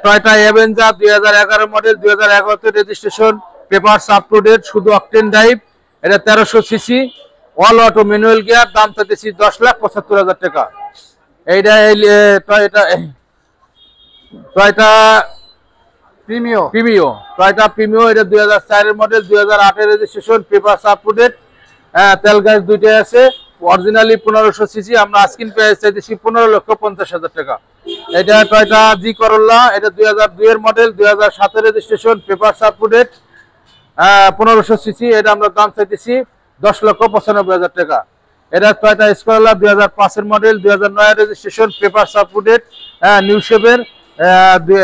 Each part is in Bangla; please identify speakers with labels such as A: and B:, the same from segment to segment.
A: টয়োটা অ্যাভেঞ্জার 2011 মডেল, 2011 তে registration, papers up to date, শুধু অকটেন ড্রাইভ। এটা 1300 CC, all auto manual gear, দাম চাইতেছি 10,75,000 টাকা। এইটা টয়োটা প্রিমিও, টয়োটা প্রিমিও, এটা 2004 এর মডেল, 2008 এর registration, papers up to date, তেল গ্যাস দুইটাই আছে, অরিজিনালি 1500 সিসি। আমরা আস্কিং প্রাইস চাইতেছি 15,50,000 টাকা। এটা টয়োটা জি করোলা, এটা 2002 এর মডেল, 2007 এর registration, papers up to date, 1500 CC. এটা আমরা দাম চাইতেছি 10,95,000 টাকা। এটা টয়োটা স্করলা 2005 এর মডেল, 2009 এর registration, papers up to date, new শেপের,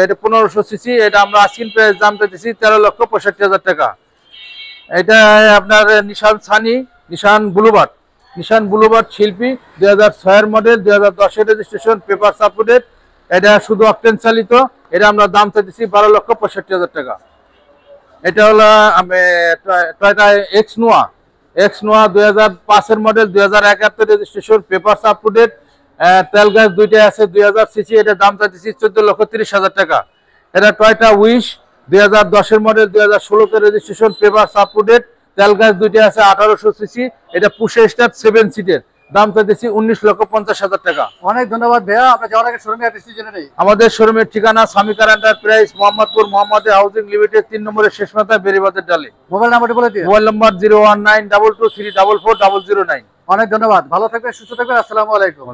A: এটা 1500 সিসি। এটা আমরা আস্কিং প্রাইস দাম চাইতেছি 13,65,000 টাকা। এটা আপনার নিশান সানি, নিশান বুলুবার্ড শিল্পী, 2006 এর মডেল, 2010 এর registration, papers up to date. এটা শুধু অকটেন চালিত। এটা আমরা দাম চাইতেছি 12,65,000 টাকা। এটা হলো টয়োটা এক্স নোয়া 2005 এর মডেল, 2011 তে registration, papers up to date, তেল গ্যাস দুইটাই আছে, 2000 সিসি। এটা দাম চাইতেছি 14,30,000 টাকা। এটা টয়োটা উইশ 2010 এর মডেল, 2016 তে registration, papers up to date, তেল গ্যাস দুইটাই আছে, 1800 সিসি। এটা পুশে স্টার্ট 7 সিটের, দাম চাইতেছি 19,50,000 টাকা।
B: অনেক ধন্যবাদ ভাইয়া। আমরা যাওয়ার আগে শোরুমে অ্যাড্রেসটি জেনে নেই।
A: আমাদের শোরুমের ঠিকানা সামিকার এন্টারপ্রাইজ, মোহাম্মদপুর, মোহাম্মদে হাউজিং লিমিটেড, 3 নম্বরের শেষ মাথায়, বেরিবাজার ডালে।
B: মোবাইল নাম্বারটি বলে দিন।
A: Mobile number 01922234409।
B: অনেক ধন্যবাদ, ভালো থাকবেন, সুস্থ থাকবেন। আসসালামু আলাইকুম।